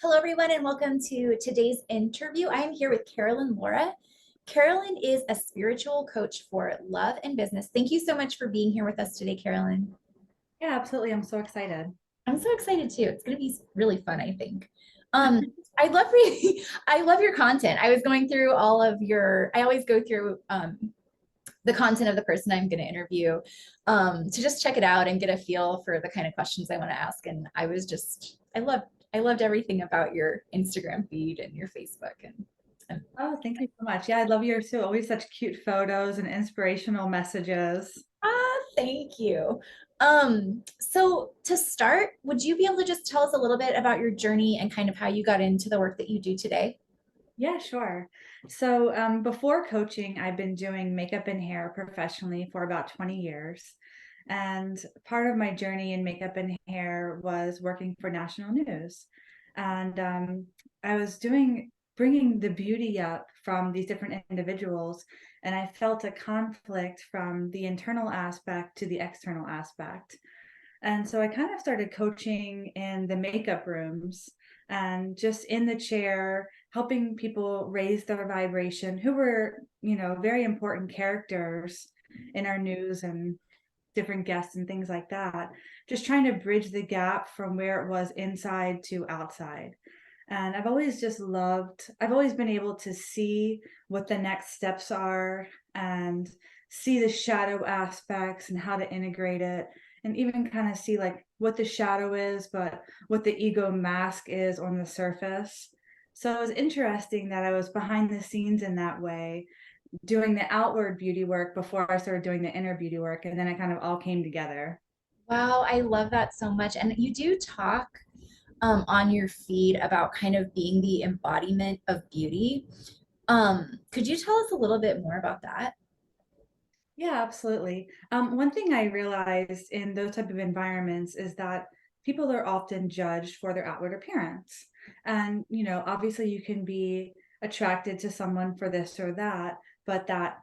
Hello, everyone, and welcome to today's interview. I'm here with Carolyn Laura. Carolyn is a spiritual coach for love and business. Thank you so much for being here with us today, Carolyn. Yeah, absolutely. I'm so excited. I'm so excited too. It's going to be really fun, I think. Um, I love reading, I love your content. I was going through all of your, I always go through the content of the person I'm going to interview to just check it out and get a feel for the kind of questions I want to ask. And I loved everything about your Instagram feed and your Facebook and Oh, thank you so much. Yeah, I love yours too. Always such cute photos and inspirational messages. thank you. So to start, would you be able to just tell us a little bit about your journey and kind of how you got into the work that you do today? Yeah, sure. So before coaching, I've been doing makeup and hair professionally for about 20 years. And part of my journey in makeup and hair was working for national news. And I was bringing the beauty up from these different individuals. And I felt a conflict from the internal aspect to the external aspect. And so I kind of started coaching in the makeup rooms and just in the chair, helping people raise their vibration, who were, very important characters in our news and different guests and things like that. Just trying to bridge the gap from where it was inside to outside. And I've always been able to see what the next steps are and see the shadow aspects and how to integrate it and even kind of see like what the shadow is, but what the ego mask is on the surface. So it was interesting that I was behind the scenes in that way, doing the outward beauty work before I started doing the inner beauty work. And then it kind of all came together. Wow, I love that so much. And you do talk on your feed about kind of being the embodiment of beauty. Could you tell us a little bit more about that? Yeah, absolutely. One thing I realized in those type of environments is that people are often judged for their outward appearance. And, obviously you can be attracted to someone for this or that, but that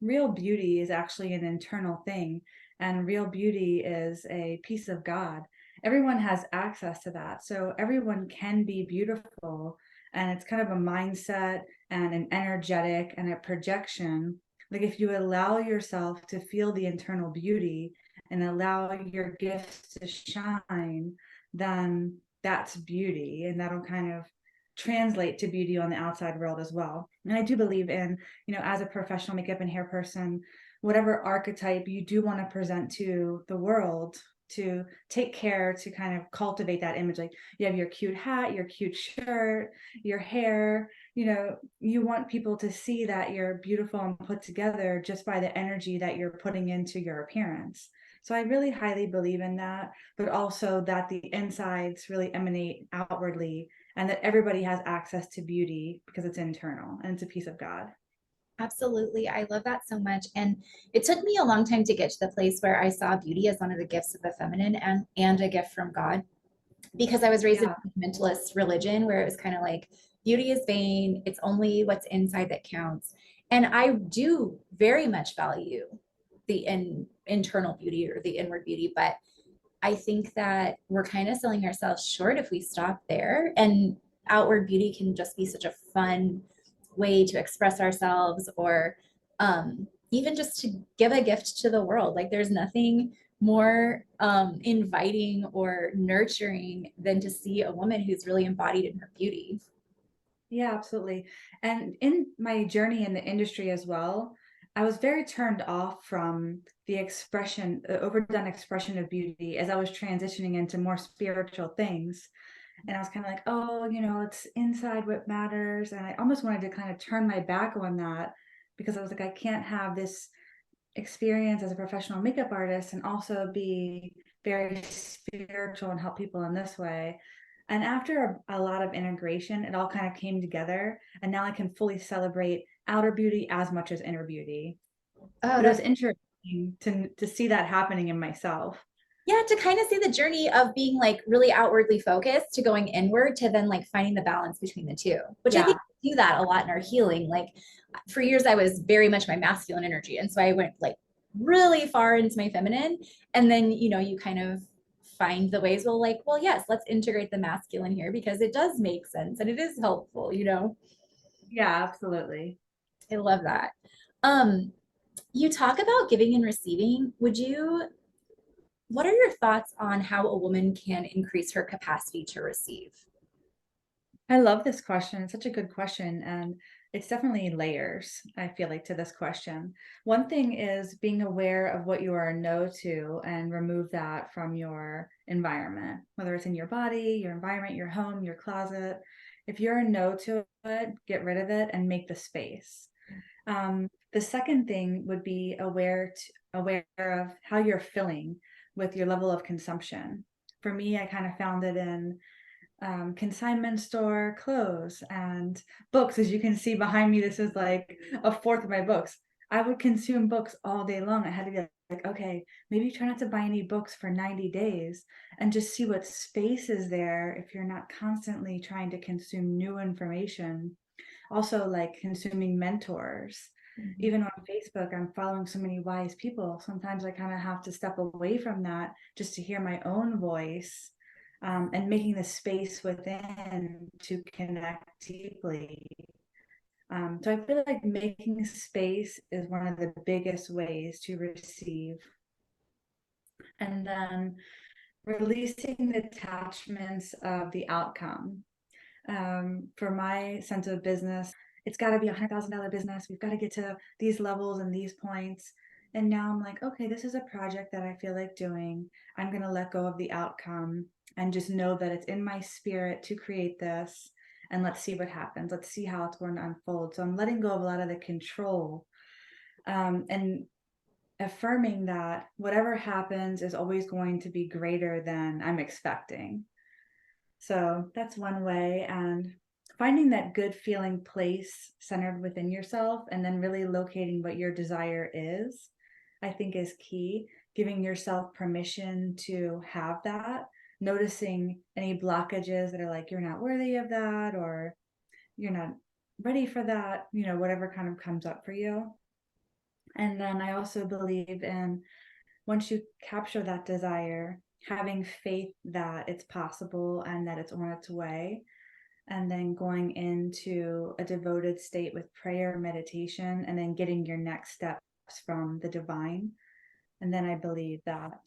real beauty is actually an internal thing. And real beauty is a piece of God. Everyone has access to that. So everyone can be beautiful. And it's kind of a mindset and an energetic and a projection, like if you allow yourself to feel the internal beauty and allow your gifts to shine, then that's beauty. And that'll kind of translate to beauty on the outside world as well. And I do believe in, as a professional makeup and hair person, whatever archetype you do want to present to the world, to take care to kind of cultivate that image. Like you have your cute hat, your cute shirt, your hair, you want people to see that you're beautiful and put together just by the energy that you're putting into your appearance. So I really highly believe in that, but also that the insides really emanate outwardly and that everybody has access to beauty because it's internal and it's a piece of God. Absolutely. I love that so much. And it took me a long time to get to the place where I saw beauty as one of the gifts of the feminine and a gift from God, because I was raised in Yeah. a fundamentalist religion where it was kind of like beauty is vain, it's only what's inside that counts. And I do very much value the internal beauty or the inward beauty, but I think that we're kind of selling ourselves short if we stop there. And outward beauty can just be such a fun way to express ourselves or even just to give a gift to the world. Like there's nothing more inviting or nurturing than to see a woman who's really embodied in her beauty. Yeah, absolutely. And in my journey in the industry as well, I was very turned off from the overdone expression of beauty as I was transitioning into more spiritual things. And I was kind of like, oh, it's inside what matters. And I almost wanted to kind of turn my back on that because I was like, I can't have this experience as a professional makeup artist and also be very spiritual and help people in this way. And after a lot of integration, it all kind of came together. And now I can fully celebrate outer beauty as much as inner beauty. Oh, But it that's was interesting to see that happening in myself. yeah, to kind of see the journey of being like really outwardly focused to going inward to then like finding the balance between the two, which I think Yeah. we do that a lot in our healing. Like for years, I was very much my masculine energy. And so I went like really far into my feminine. And then, you kind of find the ways, well, yes, let's integrate the masculine here because it does make sense and it is helpful, you know? Yeah, absolutely. I love that. Um, you talk about giving and receiving. What are your thoughts on how a woman can increase her capacity to receive? I love this question. It's such a good question. And it's definitely layers, I feel like, to this question. One thing is being aware of what you are a no to and remove that from your environment, whether it's in your body, your environment, your home, your closet. If you're a no to it, get rid of it and make the space. The second thing would be aware of how you're feeling with your level of consumption. For me, I kind of found it in consignment store clothes and books. As you can see behind me, this is like a fourth of my books. I would consume books all day long. I had to be like, okay, maybe try not to buy any books for 90 days and just see what space is there if you're not constantly trying to consume new information. Also, like consuming mentors. Mhm. Even on Facebook, I'm following so many wise people. Sometimes I kind of have to step away from that just to hear my own voice, and making the space within to connect deeply. So I feel like making space is one of the biggest ways to receive. And then releasing the attachments of the outcome. For my sense of business, it's got to be $100,000 business. We've got to get to these levels and these points. And now I'm like, okay, this is a project that I feel like doing. I'm going to let go of the outcome and just know that it's in my spirit to create this. And let's see what happens. Let's see how it's going to unfold. So I'm letting go of a lot of the control, and affirming that whatever happens is always going to be greater than I'm expecting. So that's one way. And finding that good feeling place centered within yourself and then really locating what your desire is, I think is key. Giving yourself permission to have that, noticing any blockages that are like, you're not worthy of that, or you're not ready for that, whatever kind of comes up for you. And then I also believe in, once you capture that desire, having faith that it's possible and that it's on its way, and then going into a devoted state with prayer, meditation, and then getting your next steps from the divine. And then I believe that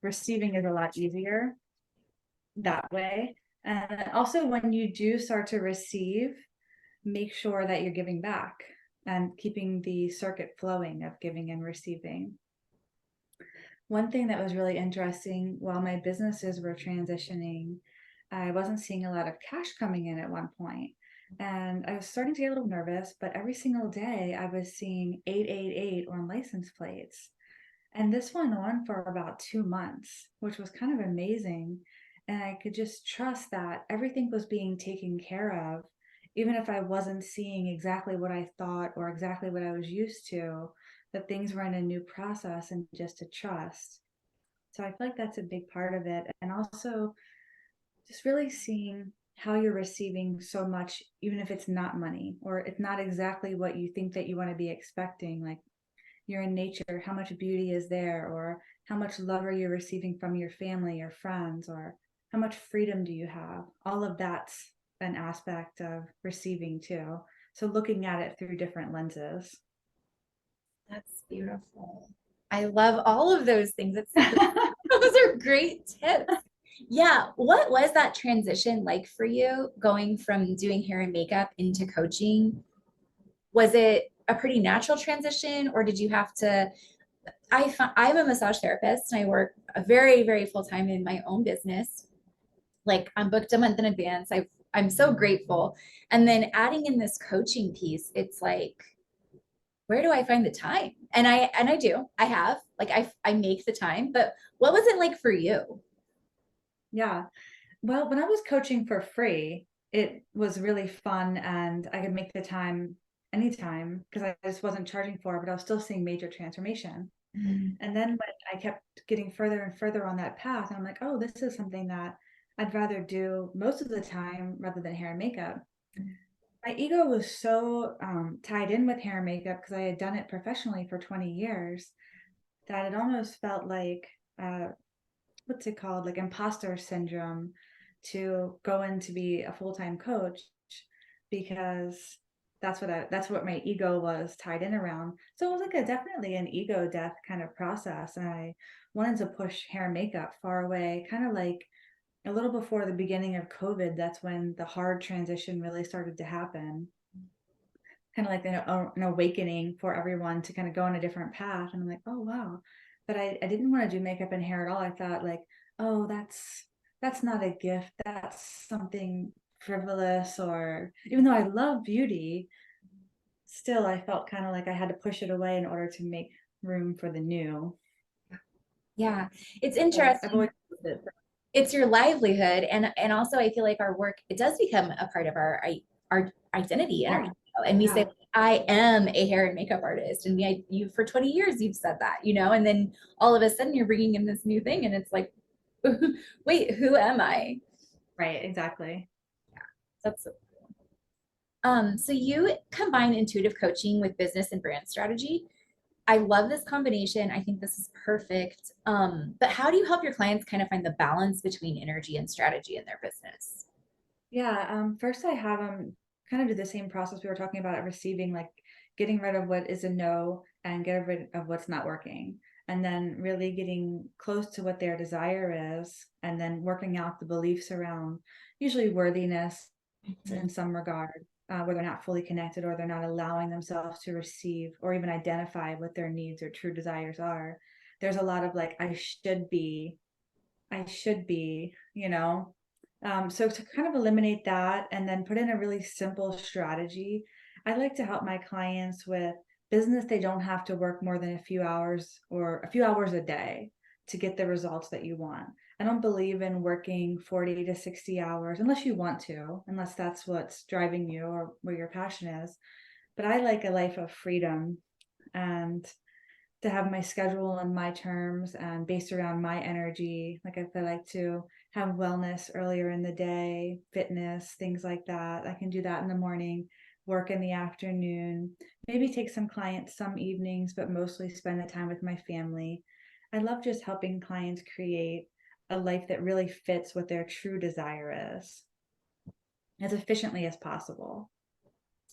receiving is a lot easier that way. And also, when you do start to receive, make sure that you're giving back and keeping the circuit flowing of giving and receiving. One thing that was really interesting, while my businesses were transitioning, I wasn't seeing a lot of cash coming in at one point. And I was starting to get a little nervous, but every single day I was seeing 888 on license plates. And this went on for about 2 months, which was kind of amazing. And I could just trust that everything was being taken care of, even if I wasn't seeing exactly what I thought or exactly what I was used to, that things were in a new process and just to trust. So I feel like that's a big part of it. And also just really seeing how you're receiving so much, even if it's not money or it's not exactly what you think that you want to be expecting. Like, you're in nature, how much beauty is there, or how much love are you receiving from your family or friends, or how much freedom do you have? All of that's an aspect of receiving too. So looking at it through different lenses. That's beautiful. I love all of those things. Those are great tips. Yeah. What was that transition like for you going from doing hair and makeup into coaching? Was it a pretty natural transition or did you have to? I'm a massage therapist and I work a very, very full time in my own business. Like I'm booked a month in advance. I'm so grateful. And then adding in this coaching piece, it's like, where do I find the time? And I do. I have. Like I make the time, but what was it like for you? Yeah. Well, when I was coaching for free, it was really fun and I could make the time anytime because I just wasn't charging for it, but I was still seeing major transformation. Mm. And then when I kept getting further and further on that path, and I'm like, oh, this is something that I'd rather do most of the time rather than hair and makeup. My ego was so tied in with hair and makeup because I had done it professionally for 20 years that it almost felt like what's it called? Like imposter syndrome to go in to be a full-time coach because that's what my ego was tied in around. So it was like a definitely an ego death kind of process. And I wanted to push hair and makeup far away, kind of like a little before the beginning of COVID. That's when the hard transition really started to happen. Kind of like an awakening for everyone to kind of go on a different path. And I'm like, oh wow. But I didn't want to do makeup and hair at all. I thought like, oh, that's not a gift. That's something frivolous, or even though I love beauty, still I felt kind of like I had to push it away in order to make room for the new. Yeah, it's So I've interesting. always loved it. It's your livelihood, and also I feel like our work, it does become a part of our identity and our Yeah, ego. And we say, yeah, I am a hair and makeup artist, and you for 20 years you've said that, and then all of a sudden you're bringing in this new thing, and it's like, wait, who am I? right, exactly. That's so you combine intuitive coaching with business and brand strategy. I love this combination. I think this is perfect. But how do you help your clients kind of find the balance between energy and strategy in their business? Yeah, first I have them kind of do the same process we were talking about at receiving, like getting rid of what is a no and get rid of what's not working. And then really getting close to what their desire is, and then working out the beliefs around usually worthiness Mhm. in some regard, where they're not fully connected or they're not allowing themselves to receive or even identify what their needs or true desires are. There's a lot of like, I should be, you know. So to kind of eliminate that and then put in a really simple strategy, I like to help my clients with business. They don't have to work more than a few hours or a few hours a day to get the results that you want. I don't believe in working 40 to 60 hours unless you want to, unless that's what's driving you or where your passion is. But I like a life of freedom and to have my schedule on my terms and based around my energy. Like if I like to have wellness earlier in the day, fitness, things like that, I can do that in the morning, work in the afternoon, maybe take some clients some evenings, but mostly spend the time with my family. I love just helping clients create a life that really fits what their true desire is as efficiently as possible.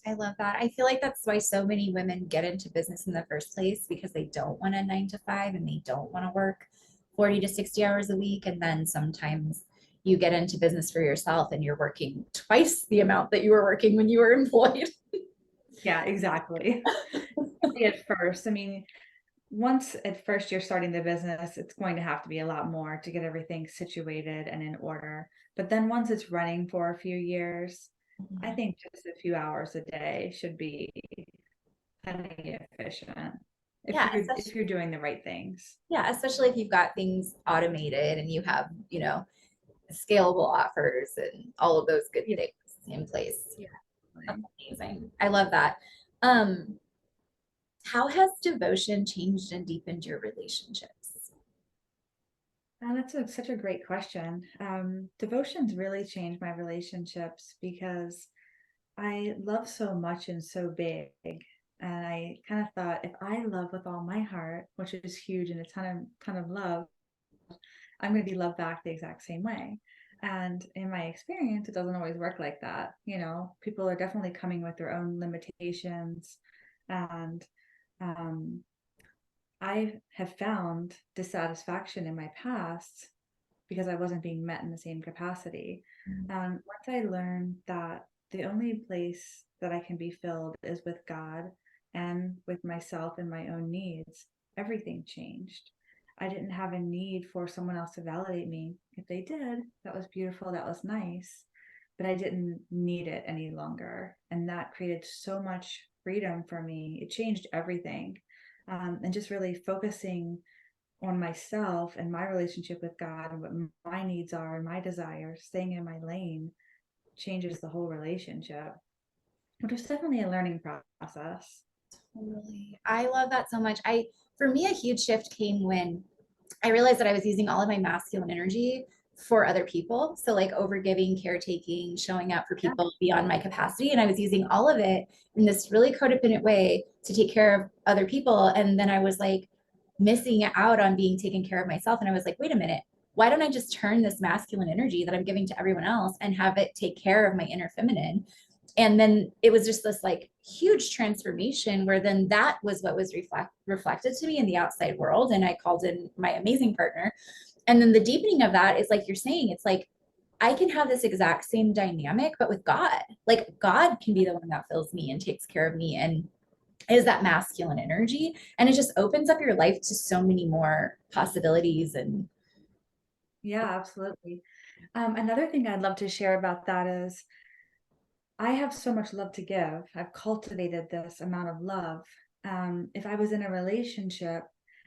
I love that. I feel like that's why so many women get into business in the first place, because they don't want a 9 to 5 and they don't want to work 40 to 60 hours a week. And then sometimes you get into business for yourself and you're working twice the amount that you were working when you were employed. Yeah, exactly. At first, I mean, once at first you're starting the business, it's going to have to be a lot more to get everything situated and in order. But then once it's running for a few years, I think just a few hours a day should be plenty efficient Yeah, if you're doing the right things. especially if you've got things automated and you have, scalable offers and all of those good Yeah, things in place. yeah. That's amazing. I love that. Um, how has devotion changed and deepened your relationships? That's such a great question. Devotion's really changed my relationships because I love so much and so big. And I kind of thought if I love with all my heart, which is huge and a ton of love, I'm going to be loved back the exact same way. And in my experience, it doesn't always work like that. You know, people are definitely coming with their own limitations. And um, I have found dissatisfaction in my past because I wasn't being met in the same capacity. And once I learned that the only place that I can be filled is with God and with myself and my own needs, everything changed. I didn't have a need for someone else to validate me. If they did, that was beautiful, that was nice, but I didn't need it any longer. And that created so much freedom for me. It changed everything. And just really focusing on myself and my relationship with God and what my needs are and my desires, staying in my lane changes the whole relationship, which is definitely a learning process. Totally. I love that so much. For me, a huge shift came when I realized that I was using all of my masculine energy for other people. So like overgiving, caretaking, showing up for Yeah. people beyond my capacity. And I was using all of it in this really codependent way to take care of other people. And then I was like missing out on being taken care of myself. And I was like, wait a minute, why don't I just turn this masculine energy that I'm giving to everyone else and have it take care of my inner feminine? And then it was just this like huge transformation where then that was what was reflected to me in the outside world. And I called in my amazing partner. And then the deepening of that is like you're saying, it's like I can have this exact same dynamic, but with God. Like God can be the one that fills me and takes care of me and is that masculine energy. And it just opens up your life to so many more possibilities. And Yeah, absolutely. Another thing I'd love to share about that is I have so much love to give. I've cultivated this amount of love. If I was in a relationship,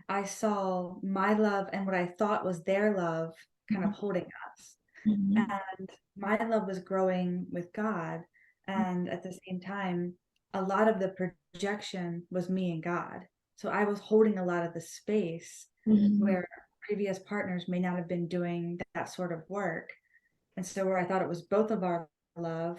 I saw my love and what I thought was their love kind of holding us. Mhm. And my love was growing with God. And at the same time, a lot of the projection was me and God. So I was holding a lot of the space Mhm. where previous partners may not have been doing that sort of work. And so where I thought it was both of our love,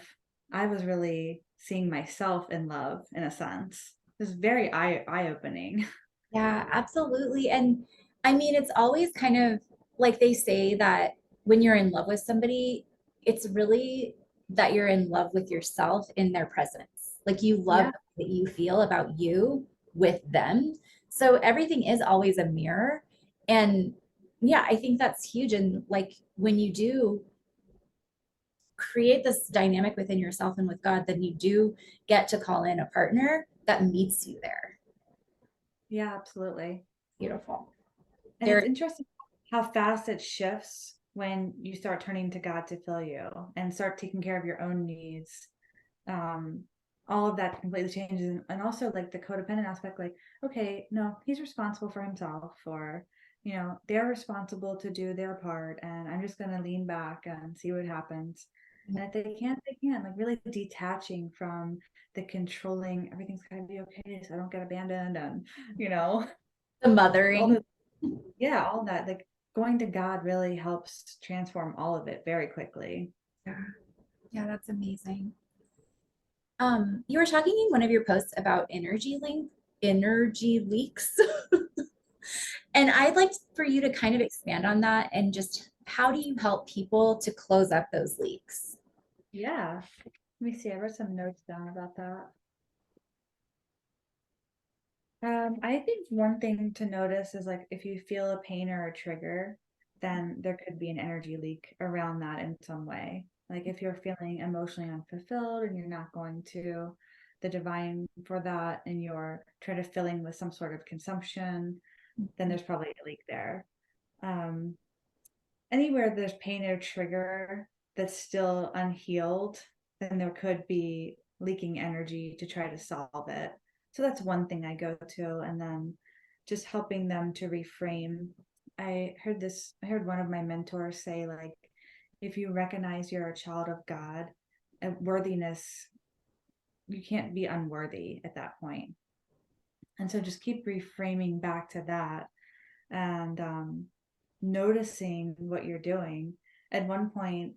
I was really seeing myself in love in a sense. It was very eye opening. Yeah, absolutely. And I mean, it's always kind of like they say that when you're in love with somebody, it's really that you're in love with yourself in their presence. Like you love Yeah, that you feel about you with them. So everything is always a mirror. And yeah, I think that's huge. And like when you do create this dynamic within yourself and with God, then you do get to call in a partner that meets you there. yeah, absolutely. Beautiful. And it's There, interesting how fast it shifts when you start turning to God to fill you and start taking care of your own needs. Um, all of that completely changes. And also like the codependent aspect, like, okay, no, he's responsible for himself, or, they're responsible to do their part. And I'm just going to lean back and see what happens. And if they can't, they can't. Like really detaching from the controlling, everything's got to be okay so I don't get abandoned. And, you know, the all mothering. the yeah, all that, like going to God really helps transform all of it very quickly. Yeah, yeah, that's amazing. You were talking in one of your posts about energy leaks. And I'd like for you to kind of expand on that and just how do you help people to close up those leaks? Yeah. Let me see. I wrote some notes down about that. I think one thing to notice is like if you feel a pain or a trigger, then there could be an energy leak around that in some way. Like if you're feeling emotionally unfulfilled and you're not going to the divine for that and you're trying to fill in with some sort of consumption, then there's probably a leak there. Um, Anywhere there's pain or trigger that's still unhealed, then there could be leaking energy to try to solve it. So that's one thing I go to. And then just helping them to reframe. I heard one of my mentors say, like, if you recognize you're a child of God, worthiness, you can't be unworthy at that point. And so just keep reframing back to that and noticing what you're doing. At one point,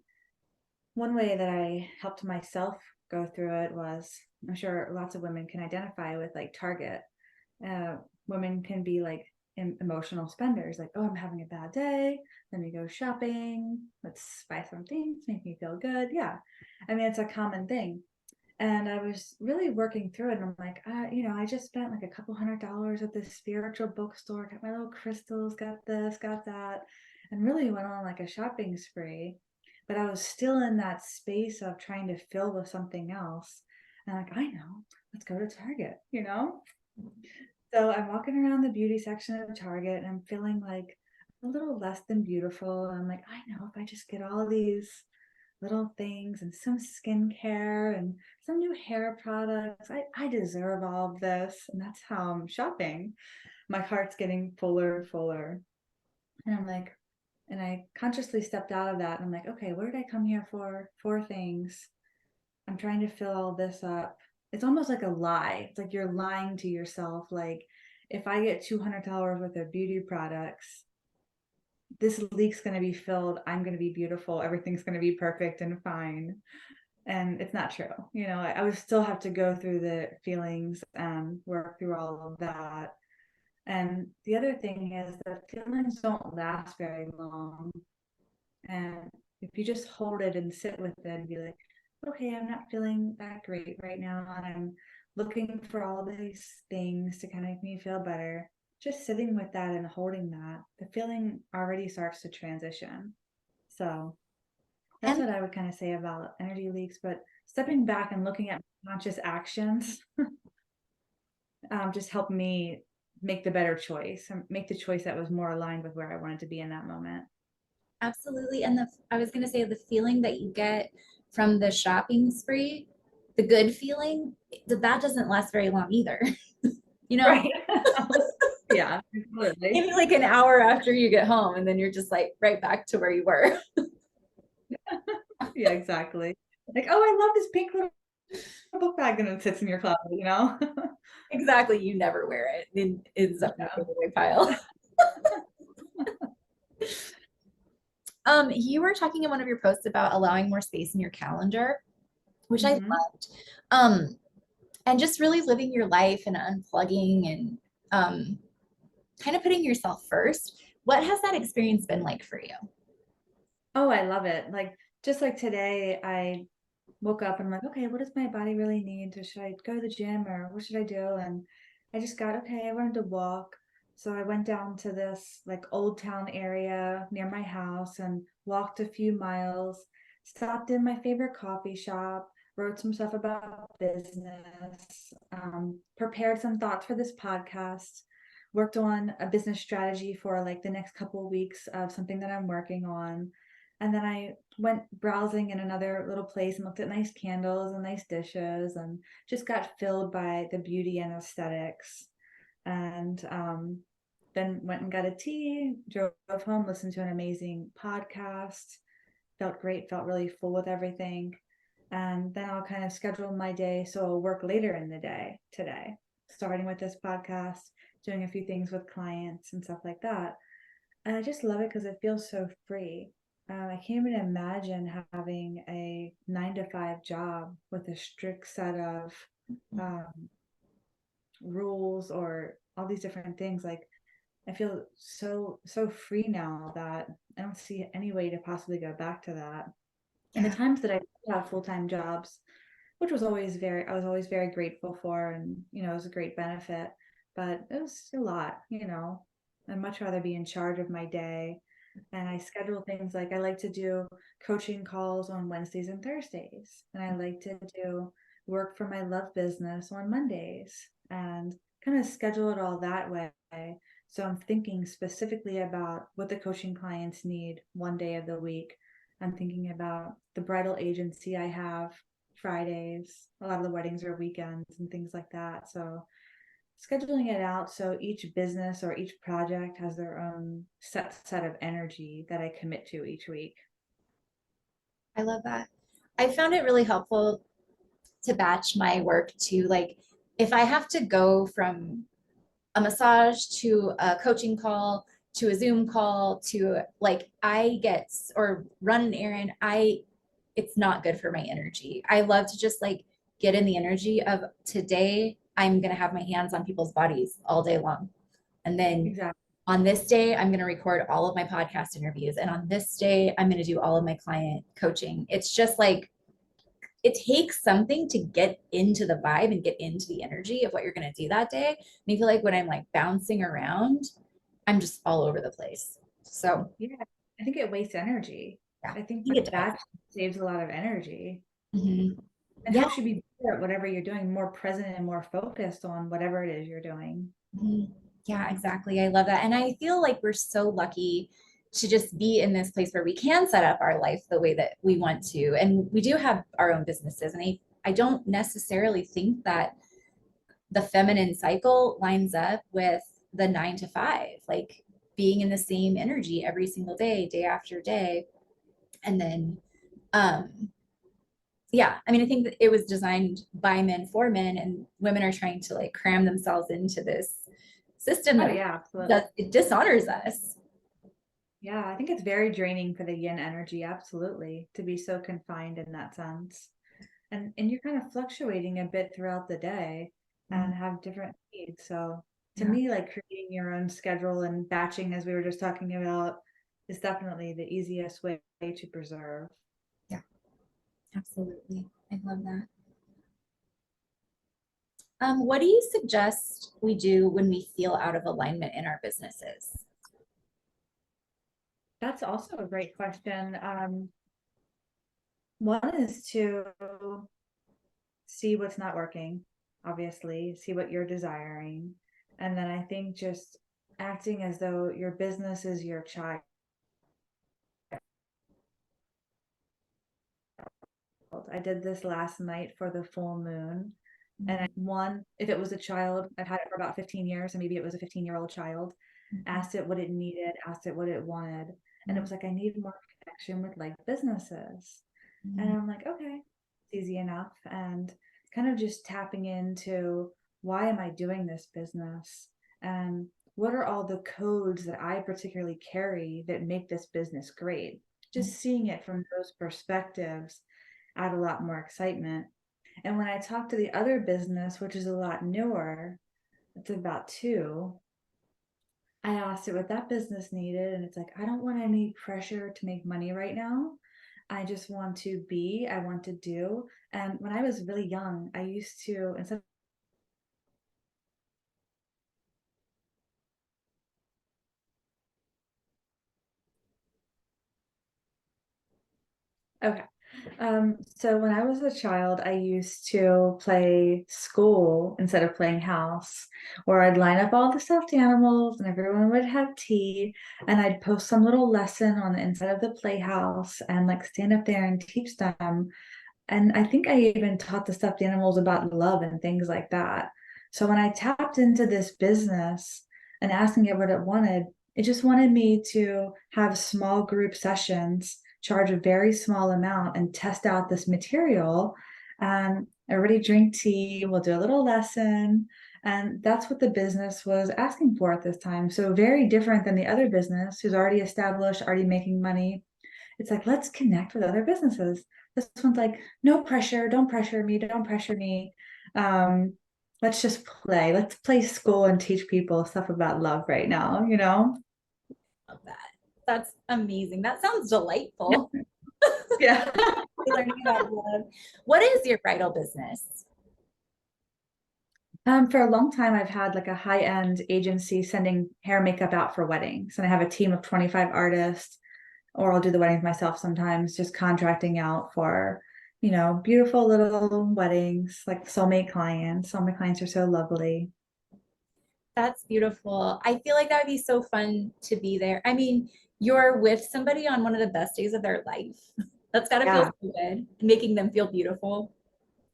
one way that I helped myself go through it was, I'm sure lots of women can identify with like Target. Uh, Women can be like emotional spenders, like, oh, I'm having a bad day. Let me go shopping. Let's buy some things, make me feel good. Yeah. I mean, it's a common thing. And I was really working through it. And I'm like, I just spent like a couple $100 at this spiritual bookstore, got my little crystals, got this, got that, and really went on like a shopping spree. But I was still in that space of trying to fill with something else. And like, I know, let's go to Target. So I'm walking around the beauty section of Target and I'm feeling like a little less than beautiful. And I'm like, I know if I just get all these little things and some skincare and some new hair products. I deserve all of this. And that's how I'm shopping. My heart's getting fuller and fuller. And I'm like, and I consciously stepped out of that. And I'm like, okay, what did I come here for? Four things. I'm trying to fill all this up. It's almost like a lie. It's like you're lying to yourself. Like, if I get $200 worth of beauty products, this leak's going to be filled. I'm going to be beautiful. Everything's going to be perfect and fine. And it's not true. I would still have to go through the feelings and work through all of that. And the other thing is that feelings don't last very long. And if you just hold it and sit with it and be like, okay, I'm not feeling that great right now, and I'm looking for all these things to kind of make me feel better, just sitting with that and holding that, the feeling already starts to transition. So that's And what I would kind of say about energy leaks. But stepping back and looking at conscious actions just helped me make the better choice and make the choice that was more aligned with where I wanted to be in that moment. absolutely. And I was going to say the feeling that you get from the shopping spree, the good feeling, that doesn't last very long either. You know, Right. Yeah, absolutely. maybe like an hour after you get home, and then you're just like right back to where you were. Yeah, exactly. Like, oh, I love this pink little book bag, and it sits in your closet, you know? Exactly. You never wear it. It ends up in the giveaway pile. You were talking in one of your posts about allowing more space in your calendar, which I Mhm. loved. And just really living your life and unplugging and kind of putting yourself first. What has that experience been like for you? Oh, I love it. Like, just like today, I woke up and I'm like, okay, what does my body really need? Should I go to the gym or what should I do? And I just got, okay, I wanted to walk. So I went down to this like old town area near my house and walked a few miles, stopped in my favorite coffee shop, wrote some stuff about business, prepared some thoughts for this podcast, worked on a business strategy for like the next couple of weeks of something that I'm working on. And then I went browsing in another little place and looked at nice candles and nice dishes and just got filled by the beauty and aesthetics. And then went and got a tea, drove home, listened to an amazing podcast, felt great, felt really full with everything. And then I'll kind of schedule my day so I'll work later in the day today, starting with this podcast, doing a few things with clients and stuff like that. And I just love it because it feels so free. I can't even imagine having a 9 to 5 job with a strict set of um, rules or all these different things. Like I feel so free now that I don't see any way to possibly go back to that. And the Yeah, times that I did have full-time jobs, which was always I was always very grateful for, and it was a great benefit, but it was a lot. I'd much rather be in charge of my day. And I schedule things like I like to do coaching calls on Wednesdays and Thursdays, and I like to do work for my love business on Mondays, and kind of schedule it all that way. So I'm thinking specifically about what the coaching clients need one day of the week. I'm thinking about the bridal agency I have Fridays. A lot of the weddings are weekends and things like that. So scheduling it out so each business or each project has their own set of energy that I commit to each week. I love that. I found it really helpful to batch my work to like if I have to go from a massage to a coaching call to a Zoom call to like I get or run an errand, it's not good for my energy. I love to just like get in the energy of today I'm going to have my hands on people's bodies all day long. And then Exactly. on this day, I'm going to record all of my podcast interviews. And on this day, I'm going to do all of my client coaching. It's just like it takes something to get into the vibe and get into the energy of what you're going to do that day. And I feel like when I'm like bouncing around, I'm just all over the place. So Yeah, I think it wastes energy. yeah, I I think think that it does. that saves a lot of energy Mhm. and Yeah. helps you be better at whatever you're doing, more present and more focused on whatever it is you're doing. Mhm. Yeah, exactly. I love that. And I feel like we're so lucky to just be in this place where we can set up our life the way that we want to. And we do have our own businesses. And I don't necessarily think that the feminine cycle lines up with the 9 to 5, like being in the same energy every single day, day after day. And then, um, yeah, I mean, I think that it was designed by men for men, and women are trying to like cram themselves into this system Oh that yeah, absolutely. does it dishonors us. Yeah, I think it's very draining for the yin energy, absolutely, to be so confined in that sense. And you're kind of fluctuating a bit throughout the day and have different needs. So to me, like creating your own schedule and batching, as we were just talking about, is definitely the easiest way to preserve. Yeah, absolutely. I love that. What do you suggest we do when we feel out of alignment in our businesses? That's also a great question. One is to see what's not working, obviously, see what you're desiring. And then I think just acting as though your business is your child. I did this last night for the full moon. And if it was a child, I've had it for about 15 years, and maybe it was a 15-year-old child, asked it what it needed, asked it what it wanted. And it was like, I need more connection with like businesses. And I'm like, okay, it's easy enough. And kind of just tapping into, why am I doing this business? And what are all the codes that I particularly carry that make this business great? Just seeing it from those perspectives add a lot more excitement. And when I talk to the other business, which is a lot newer, it's about 2, I asked it what that business needed. And it's like, I don't want any pressure to make money right now. I just want to be, I want to do. And when I was really young, I used to, instead okay. So when I was a child, I used to play school instead of playing house, where I'd line up all the stuffed animals and everyone would have tea, and I'd post some little lesson on the inside of the playhouse and like stand up there and teach them. And I think I even taught the stuffed animals about love and things like that. So when I tapped into this business and asking it what it wanted, it just wanted me to have small group sessions, charge a very small amount, and test out this material. And everybody drink tea, we'll do a little lesson. And that's what the business was asking for at this time. So very different than the other business who's already established, already making money. It's like, let's connect with other businesses. This one's like, no pressure, don't pressure me, don't pressure me. Um, let's just play. Let's play school and teach people stuff about love right now, you know? Love that. That's amazing. That sounds delightful. Yeah. Learning about love. What is your bridal business? For a long time, I've had like a high-end agency sending hair and makeup out for weddings. And I have a team of 25 artists, or I'll do the weddings myself sometimes, just contracting out for, beautiful little weddings, like soulmate clients. Soulmate clients are so lovely. That's beautiful. I feel like that would be so fun to be there. I mean, you're with somebody on one of the best days of their life. That's got to feel Yeah. so good, making them feel beautiful.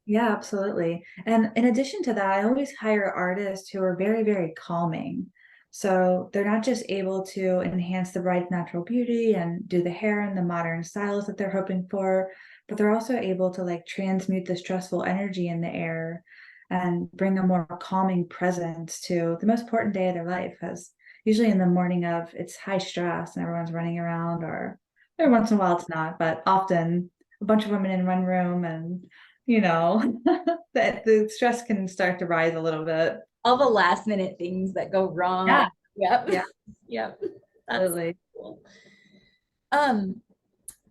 Yeah, absolutely. And in addition to that, I always hire artists who are very, very calming. So they're not just able to enhance the bride's natural beauty and do the hair and the modern styles that they're hoping for, but they're also able to like transmute the stressful energy in the air and bring a more calming presence to the most important day of their life. Because usually in the morning of, it's high stress and everyone's running around, or every once in a while it's not, but often a bunch of women in one room, and that the stress can start to rise a little bit. All the last minute things that go wrong. Yeah, Yep. yeah, Yep. That's absolutely. cool. Um,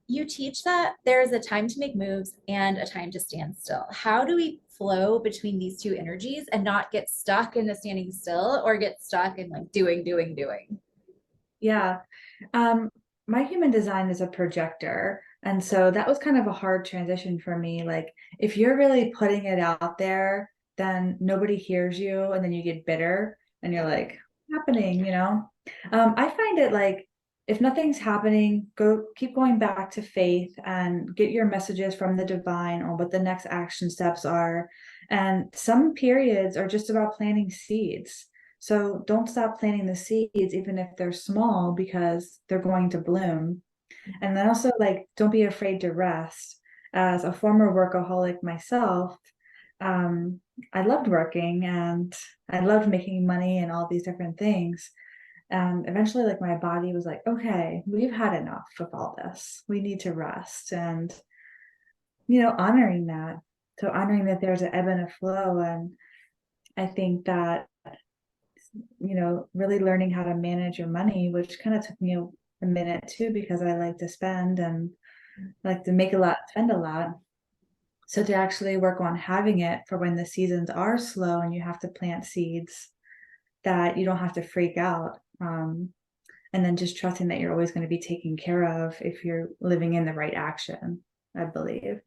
you teach that there's a time to make moves and a time to stand still. How do we flow between these two energies and not get stuck in the standing still or get stuck in like doing, doing, doing? Yeah. Um, my human design is a projector. And so that was kind of a hard transition for me. Like, if you're really putting it out there, then nobody hears you, and then you get bitter and you're like, happening? I find it like, if nothing's happening, keep going back to faith and get your messages from the divine on what the next action steps are. And some periods are just about planting seeds. So don't stop planting the seeds, even if they're small, because they're going to bloom. And then also, like, don't be afraid to rest. As a former workaholic myself, um, I loved working and I loved making money and all these different things. And eventually, like, my body was like, okay, we've had enough of all this. We need to rest. And, honoring that. So honoring that there's an ebb and a flow. And I think that really learning how to manage your money, which kind of took me a minute too, because I like to spend and like to make a lot, spend a lot. So to actually work on having it for when the seasons are slow and you have to plant seeds, that you don't have to freak out. And then just trusting that you're always going to be taken care of if you're living in the right action, I believe.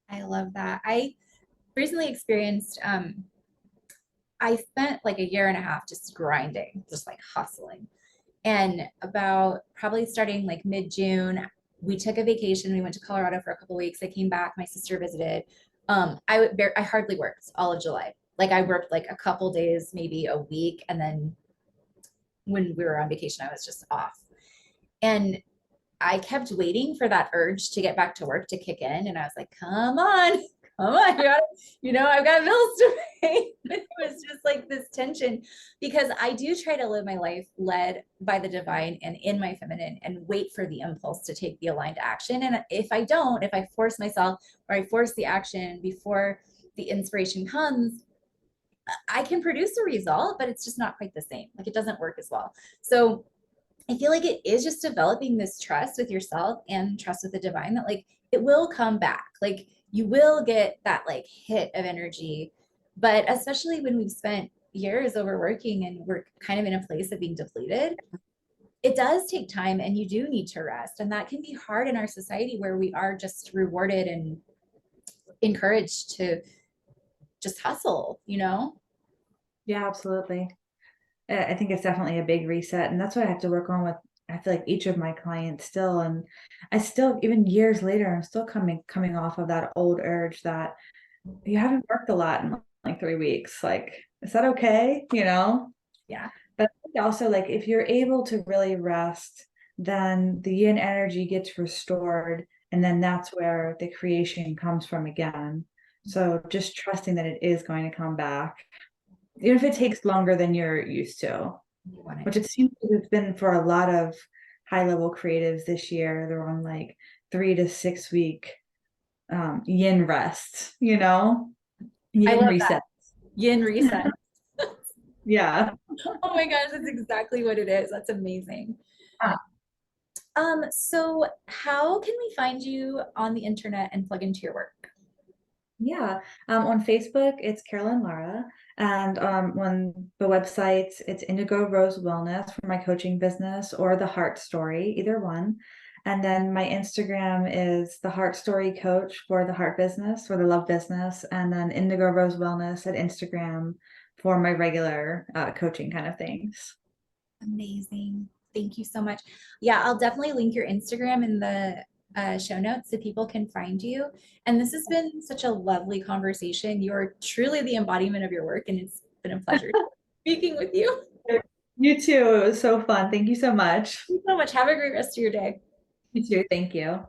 I love that. I recently experienced, I spent like a year and a half just grinding, just like hustling. And about probably starting like mid-June, we took a vacation. We went to Colorado for a couple weeks. I came back, my sister visited. I hardly worked all of July. Like I worked like a couple days, maybe a week, and then when we were on vacation, I was just off. And I kept waiting for that urge to get back to work to kick in. And I was like, come on, come on. I've got bills to pay. It was just like this tension because I do try to live my life led by the divine and in my feminine and wait for the impulse to take the aligned action. And if I don't, if I force myself or I force the action before the inspiration comes, I can produce a result, but it's just not quite the same. Like it doesn't work as well. So I feel like it is just developing this trust with yourself and trust with the divine that like it will come back. Like you will get that like hit of energy. But especially when we've spent years overworking and we're kind of in a place of being depleted, it does take time and you do need to rest. And that can be hard in our society where we are just rewarded and encouraged to just hustle, you know? Yeah, absolutely. I think it's definitely a big reset. And that's what I have to work on with, I feel like each of my clients still. And I still, even years later, I'm still coming off of that old urge that you haven't worked a lot in like 3 weeks. Like, is that okay? Yeah. But I think also like if you're able to really rest, then the yin energy gets restored. And then that's where the creation comes from again. So just trusting that it is going to come back, even if it takes longer than you're used to, You want it which to. it seems like it's been for a lot of high level creatives this year. They're on like 3 to 6 week yin rest, I yin love that. reset. Yin reset. Yeah. Oh my gosh, that's exactly what it is. That's amazing. Uh, So how can we find you on the internet and plug into your work? yeah. On Facebook, it's Carolyn Lara. And on the website, it's Indigo Rose Wellness for my coaching business or the Heart Story, either one. And then my Instagram is the Heart Story Coach for the heart business or the love business. And then Indigo Rose Wellness at Instagram for my regular coaching kind of things. Amazing. Thank you so much. Yeah, I'll definitely link your Instagram in the show notes so people can find you. And this has been such a lovely conversation. You're truly the embodiment of your work, and it's been a pleasure speaking with you. You too. It was so fun. Thank you so much. Thank you so much. Have a great rest of your day. You too. Thank you.